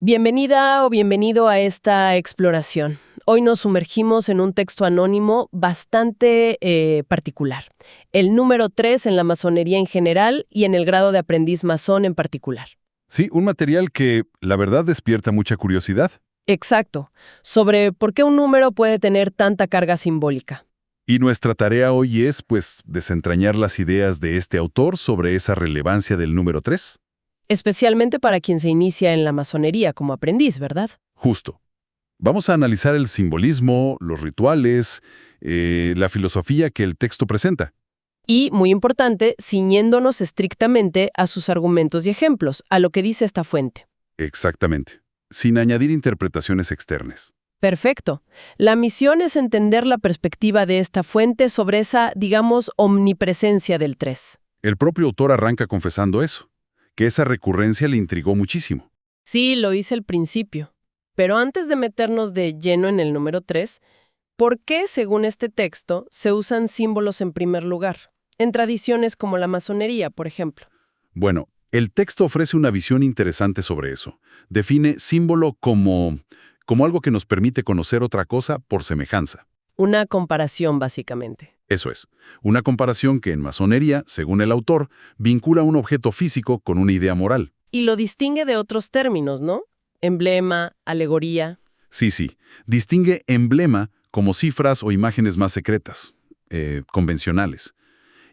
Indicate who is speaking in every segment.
Speaker 1: Bienvenida o bienvenido a esta exploración. Hoy nos sumergimos en un texto anónimo bastante particular. El número 3 en la masonería en general y en el grado de aprendiz masón en particular.
Speaker 2: Sí, un material que, la verdad, despierta mucha curiosidad.
Speaker 1: Exacto. Sobre por qué un número puede tener tanta carga simbólica.
Speaker 2: Y nuestra tarea hoy es, pues, desentrañar las ideas de este autor sobre esa relevancia del número 3.
Speaker 1: Especialmente para quien se inicia en la masonería como aprendiz, ¿verdad?
Speaker 2: Justo. Vamos a analizar el simbolismo, los rituales, la filosofía que el texto presenta.
Speaker 1: Y, muy importante, ciñéndonos estrictamente a sus argumentos y ejemplos, a lo que dice esta fuente.
Speaker 2: Exactamente. Sin añadir interpretaciones externas.
Speaker 1: Perfecto. La misión es entender la perspectiva de esta fuente sobre esa, digamos, omnipresencia del 3.
Speaker 2: El propio autor arranca confesando eso, que esa recurrencia le intrigó muchísimo.
Speaker 1: Sí, lo hice al principio. Pero antes de meternos de lleno en el número 3, ¿por qué, según este texto, se usan símbolos en primer lugar? En tradiciones como la masonería, por ejemplo.
Speaker 2: Bueno, el texto ofrece una visión interesante sobre eso. Define símbolo como algo que nos permite conocer otra cosa por semejanza.
Speaker 1: Una comparación, básicamente.
Speaker 2: Eso es, una comparación que en masonería, según el autor, vincula un objeto físico con una idea moral.
Speaker 1: Y lo distingue de otros términos, ¿no? Emblema, alegoría.
Speaker 2: Sí, distingue emblema como cifras o imágenes más secretas, convencionales.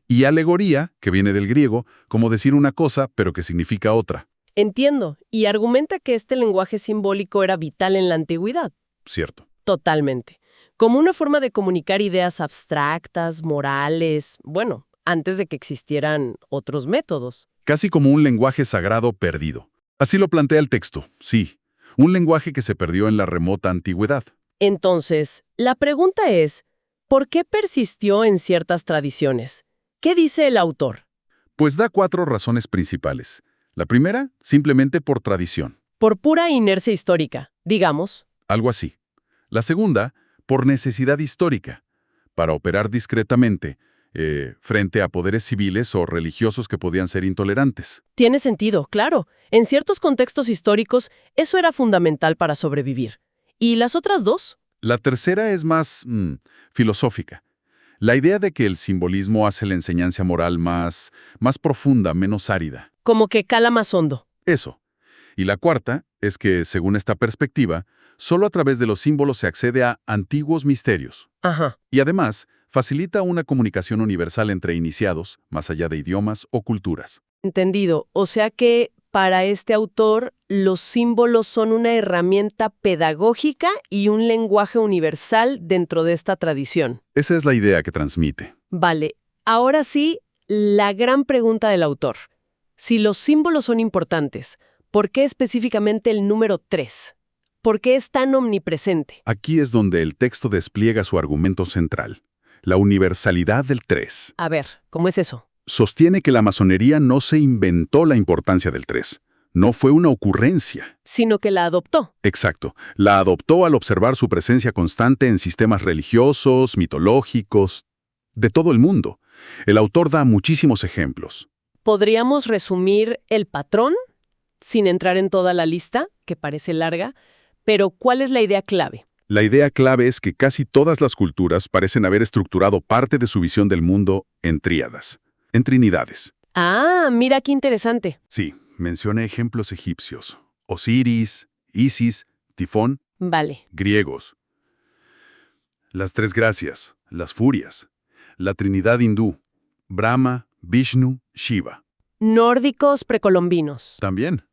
Speaker 2: Y alegoría, que viene del griego, como decir una cosa pero que significa otra.
Speaker 1: Entiendo, y argumenta que este lenguaje simbólico era vital en la antigüedad.
Speaker 2: Cierto.
Speaker 1: Totalmente. Como una forma de comunicar ideas abstractas, morales, bueno, antes de que existieran otros métodos.
Speaker 2: Casi como un lenguaje sagrado perdido. Así lo plantea el texto, sí. Un lenguaje que se perdió en la remota antigüedad.
Speaker 1: Entonces, la pregunta es, ¿por qué persistió en ciertas tradiciones? ¿Qué dice el autor?
Speaker 2: Pues da 4 razones principales. La primera, simplemente por tradición.
Speaker 1: Por pura inercia histórica, digamos.
Speaker 2: Algo así. La segunda, por necesidad histórica, para operar discretamente frente a poderes civiles o religiosos que podían ser intolerantes.
Speaker 1: Tiene sentido, claro. En ciertos contextos históricos, eso era fundamental para sobrevivir. ¿Y las otras dos?
Speaker 2: La tercera es más filosófica. La idea de que el simbolismo hace la enseñanza moral más profunda, menos árida.
Speaker 1: Como que cala más hondo.
Speaker 2: Eso. Y la cuarta es que, según esta perspectiva, solo a través de los símbolos se accede a antiguos misterios.
Speaker 1: Ajá.
Speaker 2: Y además, facilita una comunicación universal entre iniciados, más allá de idiomas o culturas.
Speaker 1: Entendido. O sea que, para este autor, los símbolos son una herramienta pedagógica y un lenguaje universal dentro de esta tradición.
Speaker 2: Esa es la idea que transmite.
Speaker 1: Vale. Ahora sí, la gran pregunta del autor. Si los símbolos son importantes, ¿por qué específicamente el número 3? ¿Por qué es tan omnipresente?
Speaker 2: Aquí es donde el texto despliega su argumento central, la universalidad del 3.
Speaker 1: A ver, ¿cómo es eso?
Speaker 2: Sostiene que la masonería no se inventó la importancia del 3. No fue una ocurrencia.
Speaker 1: Sino que la adoptó.
Speaker 2: Exacto. La adoptó al observar su presencia constante en sistemas religiosos, mitológicos, de todo el mundo. El autor da muchísimos ejemplos.
Speaker 1: ¿Podríamos resumir el patrón? Sin entrar en toda la lista, que parece larga, pero ¿cuál es la idea clave?
Speaker 2: La idea clave es que casi todas las culturas parecen haber estructurado parte de su visión del mundo en tríadas, en trinidades.
Speaker 1: Ah, mira qué interesante.
Speaker 2: Sí, menciona ejemplos egipcios, Osiris, Isis, Tifón,
Speaker 1: Vale.
Speaker 2: griegos. Las 3 gracias, las furias, la trinidad hindú, Brahma, Vishnu, Shiva.
Speaker 1: Nórdicos precolombinos.
Speaker 2: También.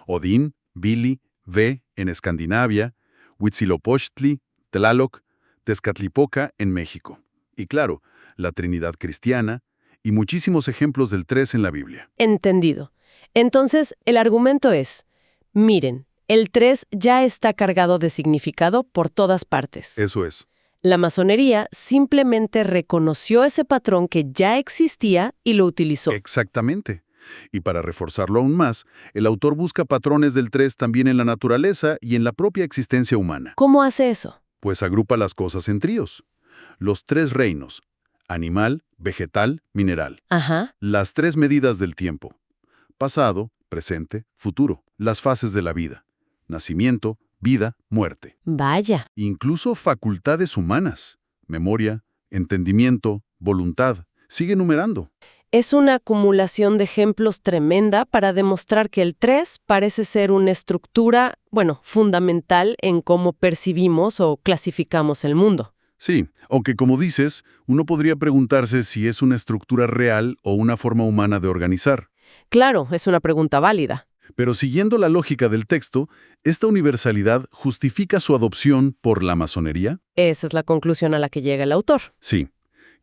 Speaker 2: Odín, Vili, Ve en Escandinavia, Huitzilopochtli, Tlaloc, Tezcatlipoca en México. Y claro, la Trinidad cristiana y muchísimos ejemplos del 3 en la Biblia.
Speaker 1: Entendido. Entonces, el argumento es, miren, el 3 ya está cargado de significado por todas partes.
Speaker 2: Eso es.
Speaker 1: La masonería simplemente reconoció ese patrón que ya existía y lo utilizó.
Speaker 2: Exactamente. Y para reforzarlo aún más, el autor busca patrones del 3 también en la naturaleza y en la propia existencia humana.
Speaker 1: ¿Cómo hace eso?
Speaker 2: Pues agrupa las cosas en tríos. Los 3 reinos, animal, vegetal, mineral.
Speaker 1: Ajá.
Speaker 2: Las 3 medidas del tiempo. Pasado, presente, futuro. Las fases de la vida. nacimiento, vida, muerte.
Speaker 1: Vaya.
Speaker 2: Incluso facultades humanas, memoria, entendimiento, voluntad, sigue enumerando.
Speaker 1: Es una acumulación de ejemplos tremenda para demostrar que el 3 parece ser una estructura, fundamental en cómo percibimos o clasificamos el mundo.
Speaker 2: Sí, aunque como dices, uno podría preguntarse si es una estructura real o una forma humana de organizar.
Speaker 1: Claro, es una pregunta válida.
Speaker 2: Pero siguiendo la lógica del texto, ¿esta universalidad justifica su adopción por la masonería?
Speaker 1: Esa es la conclusión a la que llega el autor.
Speaker 2: Sí.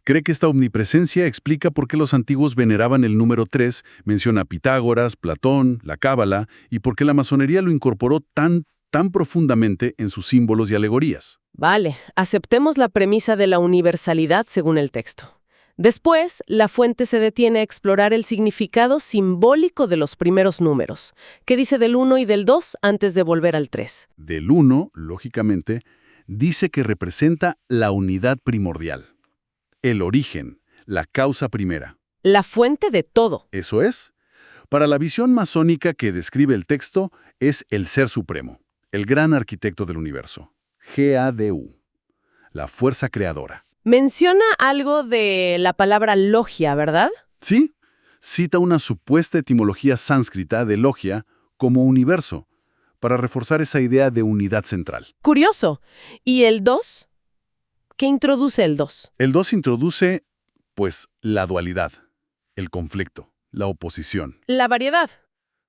Speaker 2: Cree que esta omnipresencia explica por qué los antiguos veneraban el número 3, menciona a Pitágoras, Platón, la Cábala, y por qué la masonería lo incorporó tan profundamente en sus símbolos y alegorías.
Speaker 1: Vale, aceptemos la premisa de la universalidad según el texto. Después, la fuente se detiene a explorar el significado simbólico de los primeros números, que dice del 1 y del 2 antes de volver al 3.
Speaker 2: Del 1, lógicamente, dice que representa la unidad primordial, el origen, la causa primera.
Speaker 1: La fuente de todo.
Speaker 2: Eso es. Para la visión masónica que describe el texto, es el Ser Supremo, el gran arquitecto del universo, GADU, la fuerza creadora.
Speaker 1: Menciona algo de la palabra logia, ¿verdad?
Speaker 2: Sí, cita una supuesta etimología sánscrita de logia como universo, para reforzar esa idea de unidad central.
Speaker 1: Curioso. ¿Y el 2? ¿Qué introduce el 2?
Speaker 2: El 2 introduce, pues, la dualidad, el conflicto, la oposición.
Speaker 1: La variedad.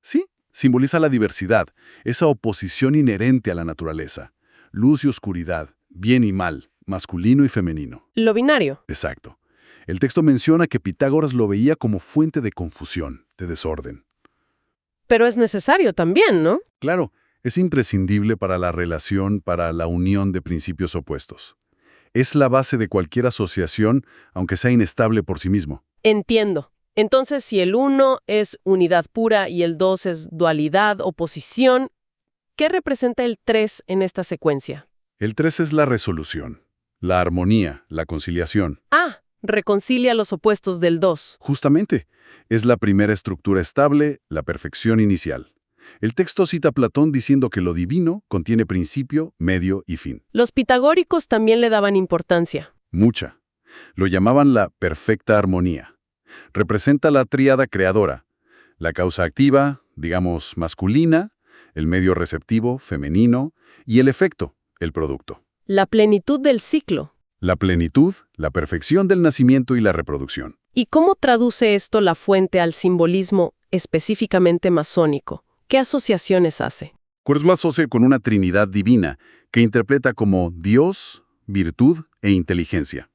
Speaker 2: Sí, simboliza la diversidad, esa oposición inherente a la naturaleza. Luz y oscuridad, bien y mal, masculino y femenino.
Speaker 1: Lo binario.
Speaker 2: Exacto. El texto menciona que Pitágoras lo veía como fuente de confusión, de desorden.
Speaker 1: Pero es necesario también, ¿no?
Speaker 2: Claro, es imprescindible para la relación, para la unión de principios opuestos. Es la base de cualquier asociación, aunque sea inestable por sí mismo.
Speaker 1: Entiendo. Entonces, si el 1 es unidad pura y el 2 es dualidad, oposición, ¿qué representa el 3 en esta secuencia?
Speaker 2: El 3 es la resolución, la armonía, la conciliación.
Speaker 1: Ah, reconcilia los opuestos del 2.
Speaker 2: Justamente, es la primera estructura estable, la perfección inicial. El texto cita a Platón diciendo que lo divino contiene principio, medio y fin.
Speaker 1: Los pitagóricos también le daban importancia.
Speaker 2: Mucha. Lo llamaban la perfecta armonía. Representa la tríada creadora, la causa activa, digamos, masculina, el medio receptivo, femenino, y el efecto, el producto.
Speaker 1: La plenitud del ciclo.
Speaker 2: La plenitud, la perfección del nacimiento y la reproducción.
Speaker 1: ¿Y cómo traduce esto la fuente al simbolismo específicamente masónico? ¿Qué asociaciones hace?
Speaker 2: Kurzma asocia con una trinidad divina que interpreta como Dios, virtud e inteligencia.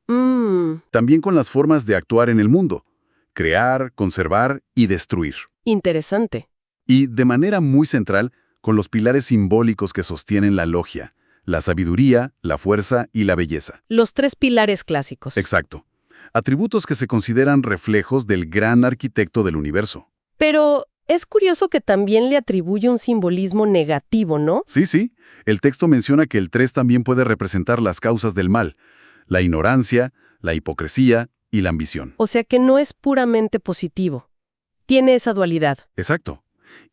Speaker 2: También con las formas de actuar en el mundo, crear, conservar y destruir.
Speaker 1: Interesante.
Speaker 2: Y, de manera muy central, con los pilares simbólicos que sostienen la logia, la sabiduría, la fuerza y la belleza.
Speaker 1: Los 3 pilares clásicos.
Speaker 2: Exacto. Atributos que se consideran reflejos del gran arquitecto del universo.
Speaker 1: Pero es curioso que también le atribuye un simbolismo negativo, ¿no?
Speaker 2: Sí. El texto menciona que el 3 también puede representar las causas del mal, la ignorancia, la hipocresía y la ambición.
Speaker 1: O sea que no es puramente positivo. Tiene esa dualidad.
Speaker 2: Exacto.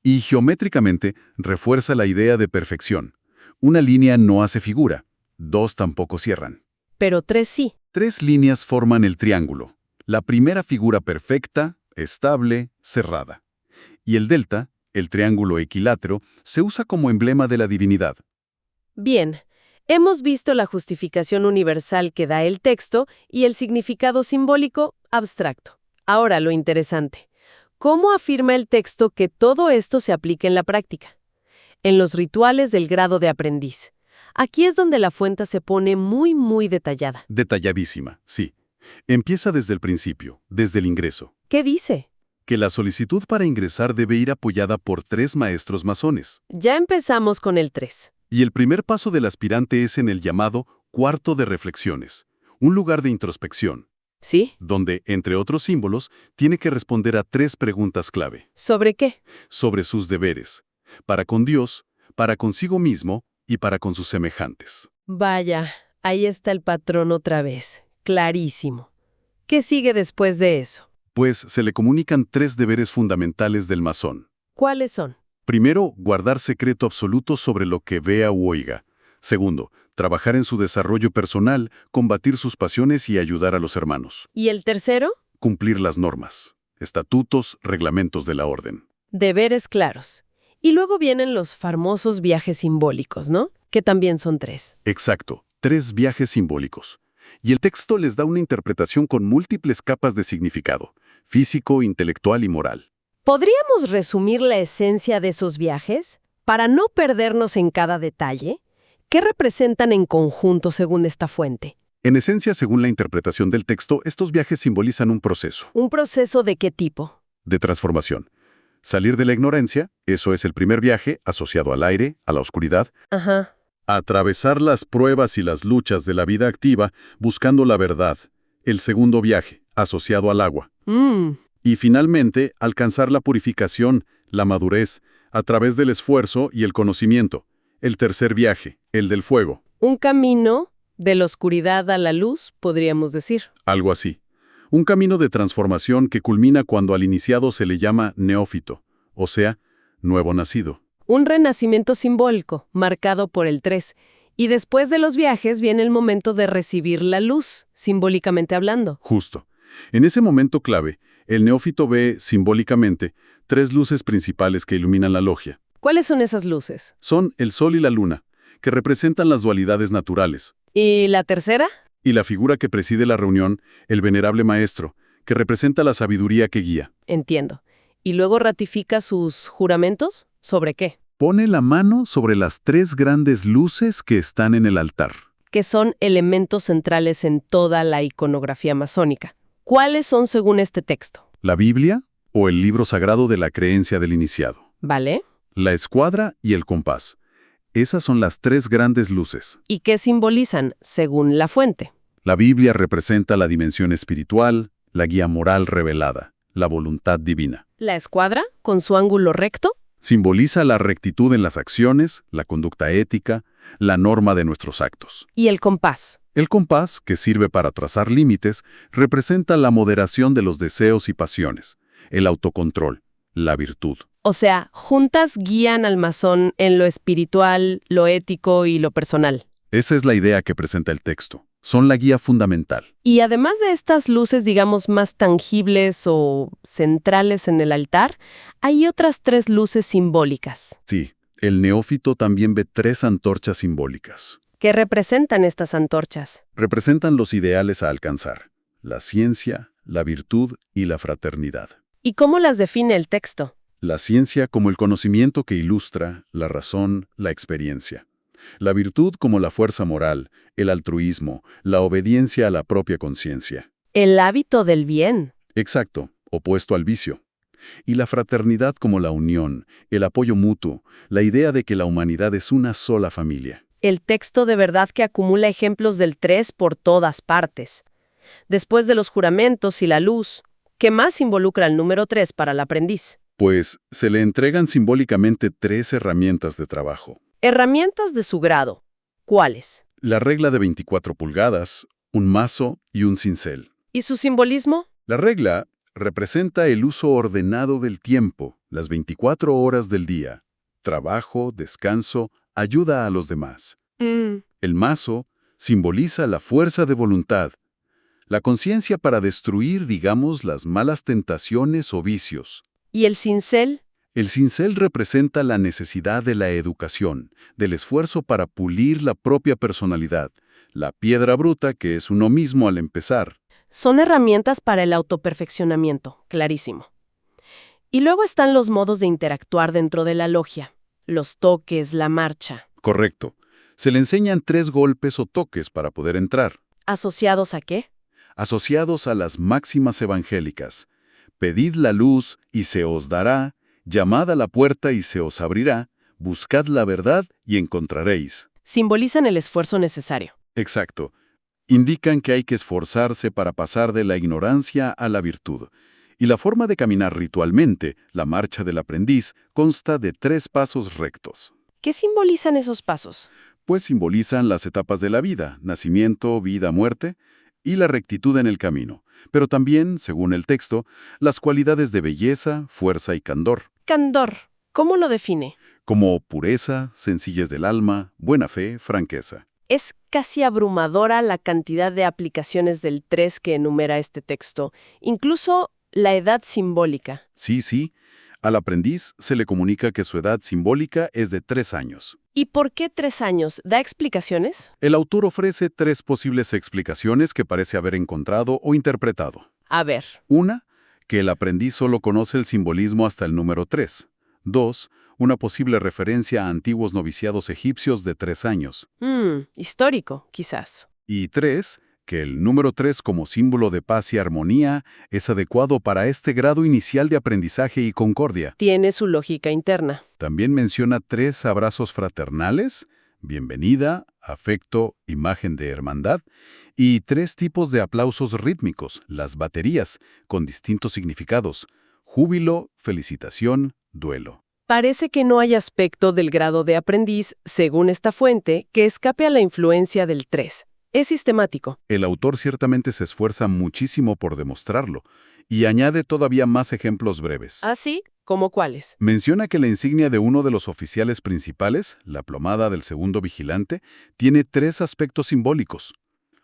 Speaker 2: Y geométricamente refuerza la idea de perfección. Una línea no hace figura, 2 tampoco cierran.
Speaker 1: Pero 3 sí.
Speaker 2: 3 líneas forman el triángulo. La primera figura perfecta, estable, cerrada. Y el delta, el triángulo equilátero, se usa como emblema de la divinidad.
Speaker 1: Bien, hemos visto la justificación universal que da el texto y el significado simbólico abstracto. Ahora lo interesante. ¿Cómo afirma el texto que todo esto se aplica en la práctica? En los rituales del grado de aprendiz. Aquí es donde la fuente se pone muy detallada.
Speaker 2: Detalladísima, sí. Empieza desde el principio, desde el ingreso.
Speaker 1: ¿Qué dice?
Speaker 2: Que la solicitud para ingresar debe ir apoyada por 3 maestros masones.
Speaker 1: Ya empezamos con el 3.
Speaker 2: Y el primer paso del aspirante es en el llamado cuarto de reflexiones, un lugar de introspección.
Speaker 1: ¿Sí?
Speaker 2: Donde, entre otros símbolos, tiene que responder a 3 preguntas clave.
Speaker 1: ¿Sobre qué?
Speaker 2: Sobre sus deberes, para con Dios, para consigo mismo y para con sus semejantes.
Speaker 1: Vaya, ahí está el patrón otra vez. Clarísimo. ¿Qué sigue después de eso?
Speaker 2: Pues se le comunican 3 deberes fundamentales del masón.
Speaker 1: ¿Cuáles son?
Speaker 2: Primero, guardar secreto absoluto sobre lo que vea u oiga. Segundo, trabajar en su desarrollo personal, combatir sus pasiones y ayudar a los hermanos.
Speaker 1: ¿Y el tercero?
Speaker 2: Cumplir las normas, estatutos, reglamentos de la orden.
Speaker 1: Deberes claros. Y luego vienen los famosos viajes simbólicos, ¿no? Que también son 3.
Speaker 2: Exacto, 3 viajes simbólicos. Y el texto les da una interpretación con múltiples capas de significado, físico, intelectual y moral.
Speaker 1: ¿Podríamos resumir la esencia de esos viajes? Para no perdernos en cada detalle, ¿qué representan en conjunto según esta fuente?
Speaker 2: En esencia, según la interpretación del texto, estos viajes simbolizan un proceso
Speaker 1: ¿Un proceso de qué tipo?
Speaker 2: de transformación. Salir de la ignorancia, eso es el primer viaje, asociado al aire, a la oscuridad.
Speaker 1: Ajá.
Speaker 2: Atravesar las pruebas y las luchas de la vida activa, buscando la verdad. El segundo viaje, asociado al agua. Y finalmente, alcanzar la purificación, la madurez, a través del esfuerzo y el conocimiento. El tercer viaje, el del fuego.
Speaker 1: Un camino de la oscuridad a la luz, podríamos decir.
Speaker 2: Algo así. Un camino de transformación que culmina cuando al iniciado se le llama neófito, o sea, nuevo nacido.
Speaker 1: Un renacimiento simbólico, marcado por el 3. Y después de los viajes viene el momento de recibir la luz, simbólicamente hablando.
Speaker 2: Justo. En ese momento clave, el neófito ve, simbólicamente, 3 luces principales que iluminan la logia.
Speaker 1: ¿Cuáles son esas luces?
Speaker 2: Son el sol y la luna, que representan las dualidades naturales.
Speaker 1: ¿Y la tercera?
Speaker 2: Y la figura que preside la reunión, el venerable maestro, que representa la sabiduría que guía.
Speaker 1: Entiendo. ¿Y luego ratifica sus juramentos? ¿Sobre qué?
Speaker 2: Pone la mano sobre las 3 grandes luces que están en el altar.
Speaker 1: Que son elementos centrales en toda la iconografía masónica. ¿Cuáles son según este texto?
Speaker 2: La Biblia o el libro sagrado de la creencia del iniciado.
Speaker 1: ¿Vale?
Speaker 2: La escuadra y el compás. Esas son las 3 grandes luces.
Speaker 1: ¿Y qué simbolizan según la fuente?
Speaker 2: La Biblia representa la dimensión espiritual, la guía moral revelada, la voluntad divina.
Speaker 1: ¿La escuadra, con su ángulo recto?
Speaker 2: Simboliza la rectitud en las acciones, la conducta ética, la norma de nuestros actos.
Speaker 1: ¿Y el compás?
Speaker 2: El compás, que sirve para trazar límites, representa la moderación de los deseos y pasiones, el autocontrol, la virtud.
Speaker 1: O sea, juntas guían al masón en lo espiritual, lo ético y lo personal.
Speaker 2: Esa es la idea que presenta el texto. Son la guía fundamental.
Speaker 1: Y además de estas luces, digamos, más tangibles o centrales en el altar, hay otras 3 luces simbólicas.
Speaker 2: Sí, el neófito también ve 3 antorchas simbólicas.
Speaker 1: ¿Qué representan estas antorchas?
Speaker 2: Representan los ideales a alcanzar: la ciencia, la virtud y la fraternidad.
Speaker 1: ¿Y cómo las define el texto?
Speaker 2: La ciencia como el conocimiento que ilustra, la razón, la experiencia. La virtud como la fuerza moral, el altruismo, la obediencia a la propia conciencia.
Speaker 1: El hábito del bien.
Speaker 2: Exacto, opuesto al vicio. Y la fraternidad como la unión, el apoyo mutuo, la idea de que la humanidad es una sola familia.
Speaker 1: El texto de verdad que acumula ejemplos del 3 por todas partes. Después de los juramentos y la luz, ¿qué más involucra el número 3 para el aprendiz?
Speaker 2: Pues se le entregan simbólicamente 3 herramientas de trabajo.
Speaker 1: Herramientas de su grado. ¿Cuáles?
Speaker 2: La regla de 24 pulgadas, un mazo y un cincel.
Speaker 1: ¿Y su simbolismo?
Speaker 2: La regla representa el uso ordenado del tiempo, las 24 horas del día. Trabajo, descanso, ayuda a los demás. El mazo simboliza la fuerza de voluntad, la conciencia para destruir, digamos, las malas tentaciones o vicios.
Speaker 1: ¿Y el cincel?
Speaker 2: El cincel representa la necesidad de la educación, del esfuerzo para pulir la propia personalidad, la piedra bruta que es uno mismo al empezar.
Speaker 1: Son herramientas para el autoperfeccionamiento, clarísimo. Y luego están los modos de interactuar dentro de la logia, los toques, la marcha.
Speaker 2: Correcto. Se le enseñan 3 golpes o toques para poder entrar.
Speaker 1: ¿Asociados a qué?
Speaker 2: Asociados a las máximas evangélicas. Pedid la luz y se os dará, llamad a la puerta y se os abrirá, buscad la verdad y encontraréis.
Speaker 1: Simbolizan el esfuerzo necesario.
Speaker 2: Exacto. Indican que hay que esforzarse para pasar de la ignorancia a la virtud. Y la forma de caminar ritualmente, la marcha del aprendiz, consta de 3 pasos rectos.
Speaker 1: ¿Qué simbolizan esos pasos?
Speaker 2: Pues simbolizan las etapas de la vida, nacimiento, vida, muerte, y la rectitud en el camino, pero también, según el texto, las cualidades de belleza, fuerza y candor.
Speaker 1: Candor, ¿Cómo lo define?
Speaker 2: Como pureza, sencillez del alma, buena fe, franqueza.
Speaker 1: Es casi abrumadora la cantidad de aplicaciones del 3 que enumera este texto, incluso la edad simbólica.
Speaker 2: Sí, sí. Al aprendiz se le comunica que su edad simbólica es de 3 años.
Speaker 1: ¿Y por qué 3 años? ¿Da explicaciones?
Speaker 2: El autor ofrece 3 posibles explicaciones que parece haber encontrado o interpretado.
Speaker 1: A ver.
Speaker 2: Una, que el aprendiz solo conoce el simbolismo hasta el número 3. 2, una posible referencia a antiguos noviciados egipcios de 3 años.
Speaker 1: Histórico, quizás.
Speaker 2: Y 3, que el número 3 como símbolo de paz y armonía es adecuado para este grado inicial de aprendizaje y concordia.
Speaker 1: Tiene su lógica interna.
Speaker 2: También menciona 3 abrazos fraternales, bienvenida, afecto, imagen de hermandad, y 3 tipos de aplausos rítmicos, las baterías, con distintos significados: júbilo, felicitación, duelo.
Speaker 1: Parece que no hay aspecto del grado de aprendiz, según esta fuente, que escape a la influencia del 3. Es sistemático.
Speaker 2: El autor ciertamente se esfuerza muchísimo por demostrarlo, y añade todavía más ejemplos breves.
Speaker 1: ¿Ah, sí? ¿Cómo cuáles?
Speaker 2: Menciona que la insignia de uno de los oficiales principales, la plomada del segundo vigilante, tiene 3 aspectos simbólicos: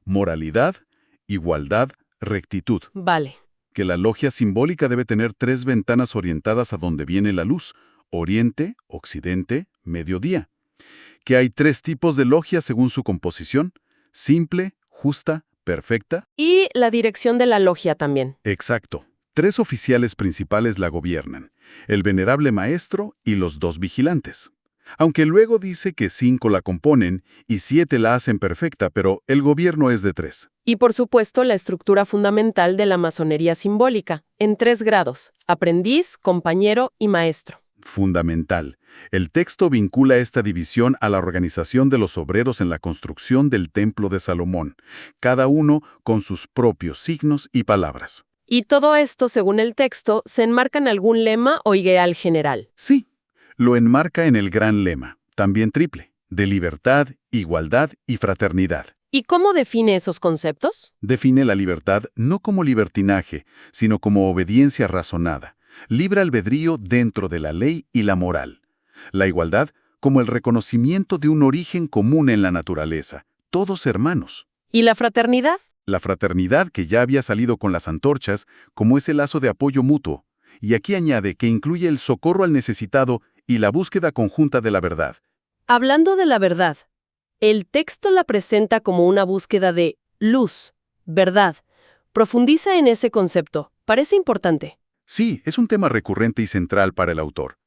Speaker 2: moralidad, igualdad, rectitud.
Speaker 1: Vale.
Speaker 2: Que la logia simbólica debe tener 3 ventanas orientadas a donde viene la luz: oriente, occidente, mediodía. Que hay 3 tipos de logia según su composición: simple, justa, perfecta.
Speaker 1: Y la dirección de la logia también.
Speaker 2: Exacto. 3 oficiales principales la gobiernan: el venerable maestro y los 2 vigilantes. Aunque luego dice que 5 la componen y 7 la hacen perfecta, pero el gobierno es de 3.
Speaker 1: Y por supuesto la estructura fundamental de la masonería simbólica, en 3 grados: aprendiz, compañero y maestro.
Speaker 2: Fundamental. El texto vincula esta división a la organización de los obreros en la construcción del Templo de Salomón, cada uno con sus propios signos y palabras.
Speaker 1: Y todo esto, según el texto, se enmarca en algún lema o ideal general.
Speaker 2: Sí, lo enmarca en el gran lema, también triple, de libertad, igualdad y fraternidad.
Speaker 1: ¿Y cómo define esos conceptos?
Speaker 2: Define la libertad no como libertinaje, sino como obediencia razonada, libre albedrío dentro de la ley y la moral. La igualdad como el reconocimiento de un origen común en la naturaleza, todos hermanos.
Speaker 1: ¿Y la fraternidad?
Speaker 2: La fraternidad que ya había salido con las antorchas, como ese lazo de apoyo mutuo. Y aquí añade que incluye el socorro al necesitado y la búsqueda conjunta de la verdad.
Speaker 1: Hablando de la verdad, el texto la presenta como una búsqueda de luz, verdad. Profundiza en ese concepto. Parece importante.
Speaker 2: Sí, es un tema recurrente y central para el autor.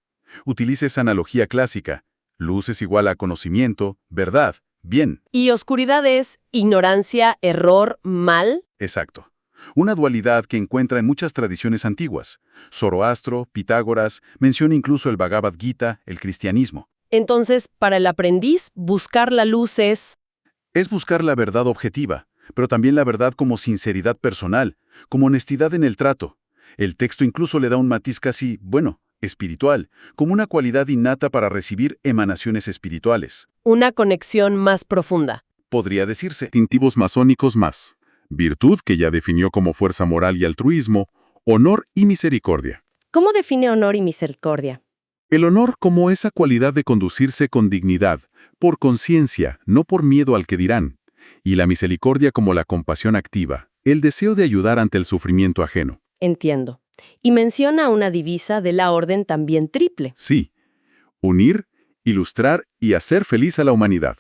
Speaker 2: Utiliza esa analogía clásica: luz es igual a conocimiento, verdad, bien.
Speaker 1: ¿Y oscuridad es ignorancia, error, mal?
Speaker 2: Exacto. Una dualidad que encuentra en muchas tradiciones antiguas. Zoroastro, Pitágoras, menciona incluso el Bhagavad Gita, el cristianismo.
Speaker 1: Entonces, para el aprendiz, buscar la luz es...
Speaker 2: Es buscar la verdad objetiva, pero también la verdad como sinceridad personal, como honestidad en el trato. El texto incluso le da un matiz casi, espiritual, como una cualidad innata para recibir emanaciones espirituales.
Speaker 1: Una conexión más profunda.
Speaker 2: Podría decirse. Distintivos masónicos más: virtud, que ya definió como fuerza moral y altruismo; honor y misericordia.
Speaker 1: ¿Cómo define honor y misericordia?
Speaker 2: El honor como esa cualidad de conducirse con dignidad, por conciencia, no por miedo al que dirán. Y la misericordia como la compasión activa, el deseo de ayudar ante el sufrimiento ajeno.
Speaker 1: Entiendo. Y menciona una divisa de la orden también triple.
Speaker 2: Sí, unir, ilustrar y hacer feliz a la humanidad.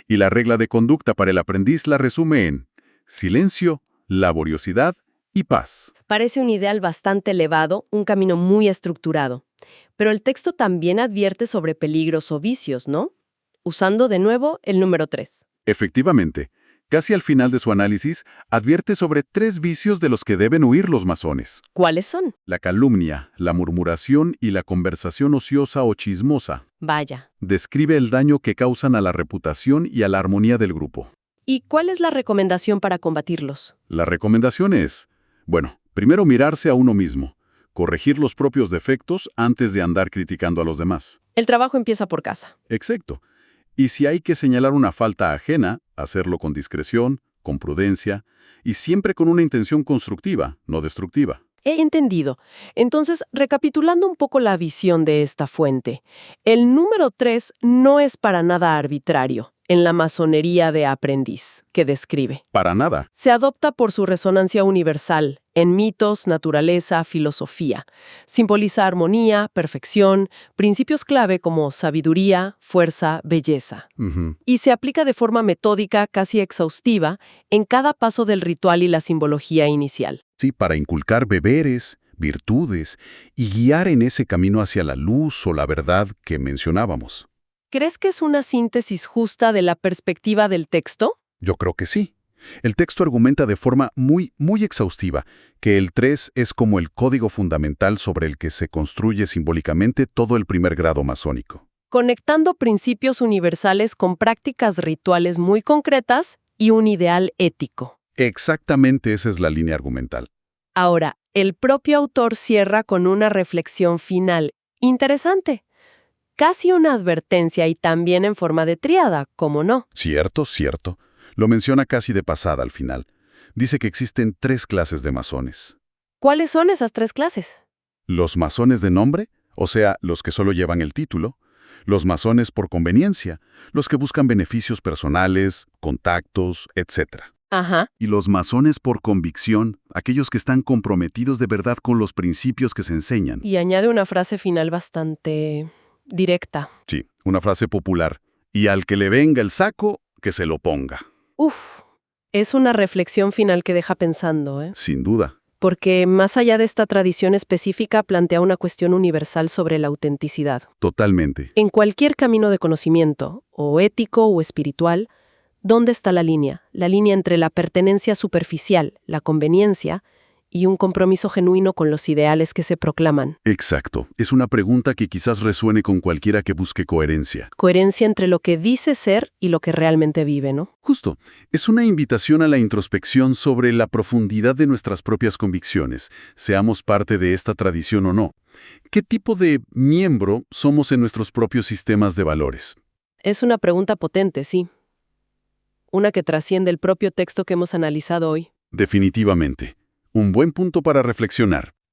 Speaker 2: Y la regla de conducta para el aprendiz la resume en silencio, laboriosidad y paz.
Speaker 1: Parece un ideal bastante elevado, un camino muy estructurado. Pero el texto también advierte sobre peligros o vicios, ¿no? Usando de nuevo el número 3.
Speaker 2: Efectivamente, casi al final de su análisis, advierte sobre 3 vicios de los que deben huir los masones:
Speaker 1: ¿Cuáles son?
Speaker 2: la calumnia, la murmuración y la conversación ociosa o chismosa.
Speaker 1: Vaya.
Speaker 2: Describe el daño que causan a la reputación y a la armonía del grupo.
Speaker 1: ¿Y cuál es la recomendación para combatirlos?
Speaker 2: La recomendación es, primero mirarse a uno mismo, corregir los propios defectos antes de andar criticando a los demás.
Speaker 1: El trabajo empieza por casa.
Speaker 2: Exacto. Y si hay que señalar una falta ajena, hacerlo con discreción, con prudencia y siempre con una intención constructiva, no destructiva.
Speaker 1: He entendido. Entonces, recapitulando un poco la visión de esta fuente, el número 3 no es para nada arbitrario en la masonería de aprendiz que describe.
Speaker 2: Para nada.
Speaker 1: Se adopta por su resonancia universal en mitos, naturaleza, filosofía. Simboliza armonía, perfección, principios clave como sabiduría, fuerza, belleza.
Speaker 2: Ujú.
Speaker 1: Y se aplica de forma metódica, casi exhaustiva, en cada paso del ritual y la simbología inicial.
Speaker 2: Sí, para inculcar deberes, virtudes y guiar en ese camino hacia la luz o la verdad que mencionábamos.
Speaker 1: ¿Crees que es una síntesis justa de la perspectiva del texto?
Speaker 2: Yo creo que sí. El texto argumenta de forma muy exhaustiva que el 3 es como el código fundamental sobre el que se construye simbólicamente todo el primer grado masónico.
Speaker 1: Conectando principios universales con prácticas rituales muy concretas y un ideal ético.
Speaker 2: Exactamente esa es la línea argumental.
Speaker 1: Ahora, el propio autor cierra con una reflexión final interesante. Casi una advertencia y también en forma de tríada, ¿cómo no?
Speaker 2: Cierto, cierto. Lo menciona casi de pasada al final. Dice que existen 3 clases de masones.
Speaker 1: ¿Cuáles son esas 3 clases?
Speaker 2: Los masones de nombre, o sea, los que solo llevan el título. Los masones por conveniencia, los que buscan beneficios personales, contactos, etc.
Speaker 1: Ajá.
Speaker 2: Y los masones por convicción, aquellos que están comprometidos de verdad con los principios que se enseñan.
Speaker 1: Y añade una frase final bastante directa.
Speaker 2: Sí, una frase popular. Y al que le venga el saco, que se lo ponga.
Speaker 1: Uf, es una reflexión final que deja pensando, ¿eh?
Speaker 2: Sin duda.
Speaker 1: Porque más allá de esta tradición específica plantea una cuestión universal sobre la autenticidad.
Speaker 2: Totalmente.
Speaker 1: En cualquier camino de conocimiento, o ético o espiritual, ¿dónde está la línea? La línea entre la pertenencia superficial, la conveniencia, y un compromiso genuino con los ideales que se proclaman.
Speaker 2: Exacto. Es una pregunta que quizás resuene con cualquiera que busque coherencia.
Speaker 1: Coherencia entre lo que dice ser y lo que realmente vive, ¿no?
Speaker 2: Justo. Es una invitación a la introspección sobre la profundidad de nuestras propias convicciones, seamos parte de esta tradición o no. ¿Qué tipo de miembro somos en nuestros propios sistemas de valores?
Speaker 1: Es una pregunta potente, sí. Una que trasciende el propio texto que hemos analizado hoy.
Speaker 2: Definitivamente. Un buen punto para reflexionar.